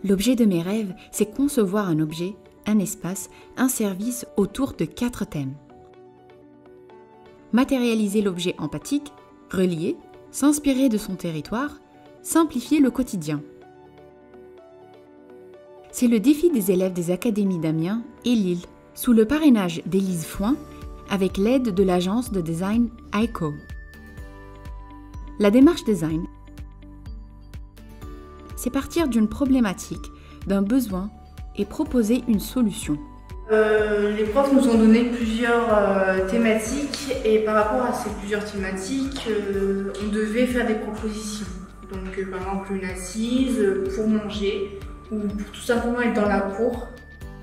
L'objet de mes rêves, c'est concevoir un objet, un espace, un service autour de 4 thèmes. Matérialiser l'objet empathique, relier, s'inspirer de son territoire, simplifier le quotidien. C'est le défi des élèves des académies d'Amiens et Lille, sous le parrainage d'Élise Foin, avec l'aide de l'agence de design ICO. La démarche design, c'est partir d'une problématique, d'un besoin et proposer une solution. Les profs nous ont donné plusieurs thématiques et par rapport à ces plusieurs thématiques, on devait faire des propositions. Donc par exemple une assise pour manger ou pour tout simplement être dans la cour.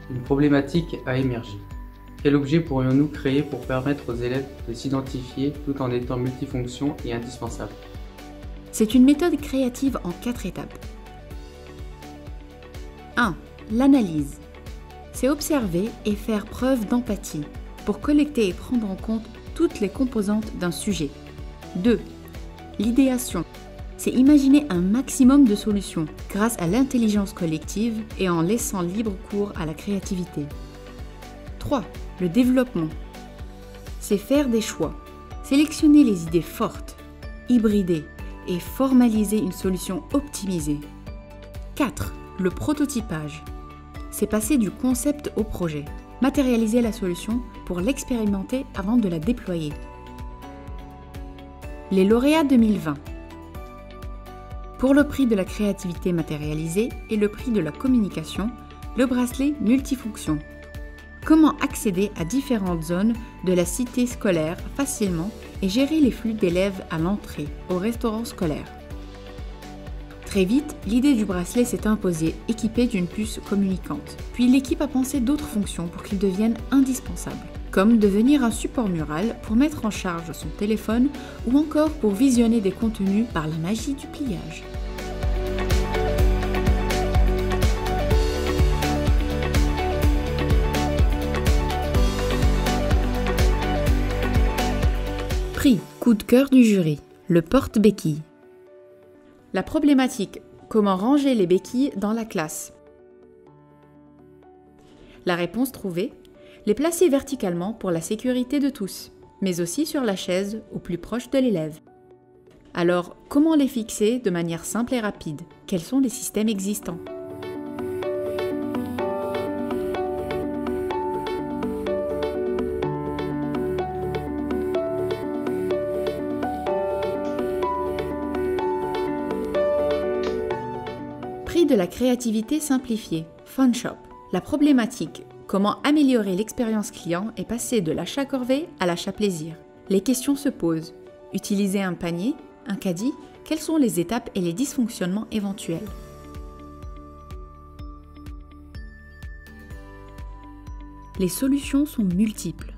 Une problématique a émergé. Quel objet pourrions-nous créer pour permettre aux élèves de s'identifier tout en étant multifonction et indispensable? C'est une méthode créative en 4 étapes. 1. L'analyse. C'est observer et faire preuve d'empathie pour collecter et prendre en compte toutes les composantes d'un sujet. 2. L'idéation. C'est imaginer un maximum de solutions grâce à l'intelligence collective et en laissant libre cours à la créativité. 3. Le développement. C'est faire des choix, sélectionner les idées fortes, hybrider et formaliser une solution optimisée. 4. Le prototypage. C'est passer du concept au projet, matérialiser la solution pour l'expérimenter avant de la déployer. Les lauréats 2020. Pour le prix de la créativité matérialisée et le prix de la communication, le bracelet multifonction. Comment accéder à différentes zones de la cité scolaire facilement et gérer les flux d'élèves à l'entrée au restaurant scolaire. Très vite, l'idée du bracelet s'est imposée, équipé d'une puce communicante. Puis l'équipe a pensé d'autres fonctions pour qu'il devienne indispensable, comme devenir un support mural pour mettre en charge son téléphone ou encore pour visionner des contenus par la magie du pliage. Prix, coup de cœur du jury, le porte-béquille. La problématique, comment ranger les béquilles dans la classe? La réponse trouvée, les placer verticalement pour la sécurité de tous, mais aussi sur la chaise au plus proche de l'élève. Alors, comment les fixer de manière simple et rapide? Quels sont les systèmes existants? Prix de la créativité simplifiée, FunShop. La problématique, comment améliorer l'expérience client est passée de l'achat corvée à l'achat plaisir. Les questions se posent. Utiliser un panier, un caddie, quelles sont les étapes et les dysfonctionnements éventuels? Les solutions sont multiples.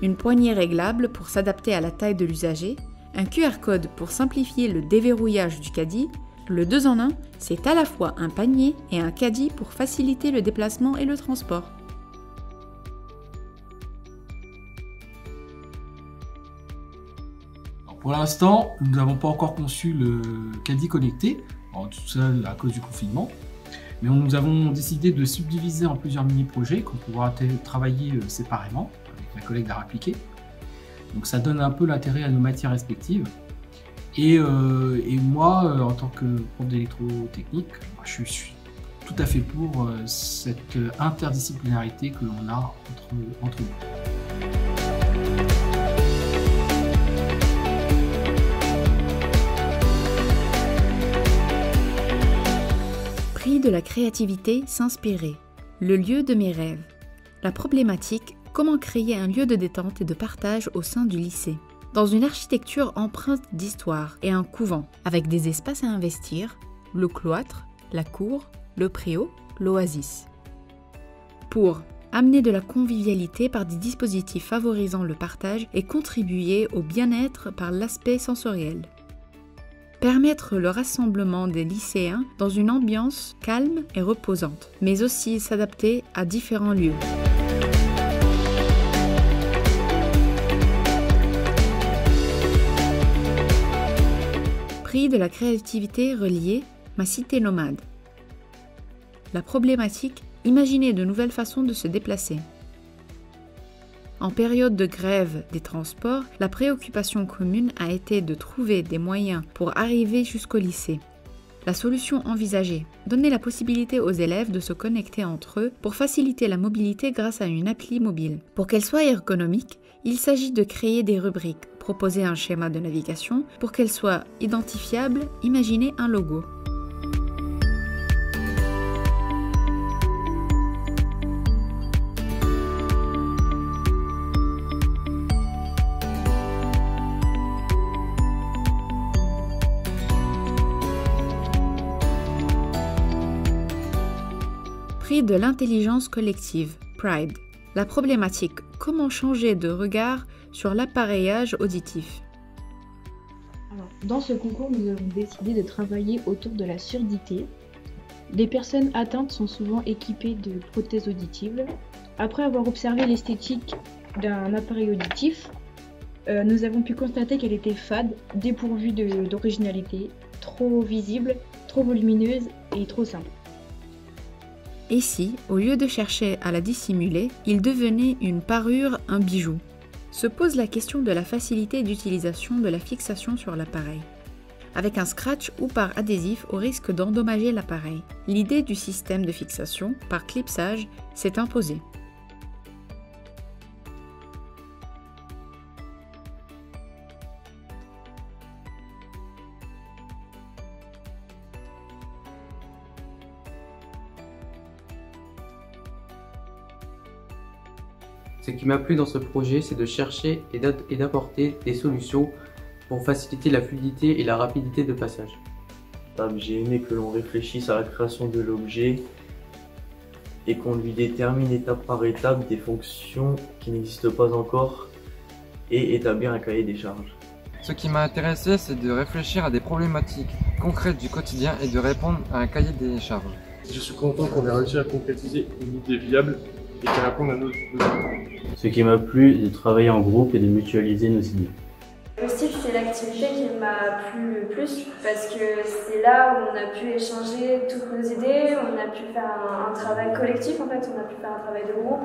Une poignée réglable pour s'adapter à la taille de l'usager, un QR code pour simplifier le déverrouillage du caddie. Le 2 en 1, c'est à la fois un panier et un caddie pour faciliter le déplacement et le transport. Pour l'instant, nous n'avons pas encore conçu le caddie connecté, tout seul à cause du confinement, mais nous avons décidé de subdiviser en plusieurs mini-projets qu'on pourra travailler séparément avec ma collègue d'art appliqué. Donc ça donne un peu l'intérêt à nos matières respectives. Et moi, en tant que prof d'électrotechnique, je suis tout à fait pour cette interdisciplinarité que l'on a entre nous. Prix de la créativité s'inspirer, le lieu de mes rêves. La problématique, comment créer un lieu de détente et de partage au sein du lycée. Dans une architecture empreinte d'histoire et un couvent, avec des espaces à investir, le cloître, la cour, le préau, l'oasis. Pour amener de la convivialité par des dispositifs favorisant le partage et contribuer au bien-être par l'aspect sensoriel. Permettre le rassemblement des lycéens dans une ambiance calme et reposante, mais aussi s'adapter à différents lieux. Prix de la créativité reliée, ma cité nomade. La problématique, imaginer de nouvelles façons de se déplacer. En période de grève des transports, la préoccupation commune a été de trouver des moyens pour arriver jusqu'au lycée. La solution envisagée, donner la possibilité aux élèves de se connecter entre eux pour faciliter la mobilité grâce à une appli mobile. Pour qu'elle soit ergonomique, il s'agit de créer des rubriques, proposer un schéma de navigation. Pour qu'elle soit identifiable, imaginez un logo. Prix de l'intelligence collective, Pride. La problématique, comment changer de regard sur l'appareillage auditif? Alors, dans ce concours, nous avons décidé de travailler autour de la surdité. Les personnes atteintes sont souvent équipées de prothèses auditives. Après avoir observé l'esthétique d'un appareil auditif, nous avons pu constater qu'elle était fade, dépourvue d'originalité, trop visible, trop volumineuse et trop simple. Et si, au lieu de chercher à la dissimuler, il devenait une parure, un bijou? Se pose la question de la facilité d'utilisation de la fixation sur l'appareil. Avec un scratch ou par adhésif au risque d'endommager l'appareil. L'idée du système de fixation, par clipsage, s'est imposée. Ce qui m'a plu dans ce projet, c'est de chercher et d'apporter des solutions pour faciliter la fluidité et la rapidité de passage. J'ai aimé que l'on réfléchisse à la création de l'objet et qu'on lui détermine étape par étape des fonctions qui n'existent pas encore et établir un cahier des charges. Ce qui m'a intéressé, c'est de réfléchir à des problématiques concrètes du quotidien et de répondre à un cahier des charges. Je suis content qu'on ait réussi à concrétiser une idée viable et qui répond à nos besoins. Ce qui m'a plu, c'est de travailler en groupe et de mutualiser nos idées. Le style, c'est l'activité qui m'a plu le plus parce que c'est là où on a pu échanger toutes nos idées, on a pu faire un travail collectif, en fait, on a pu faire un travail de groupe.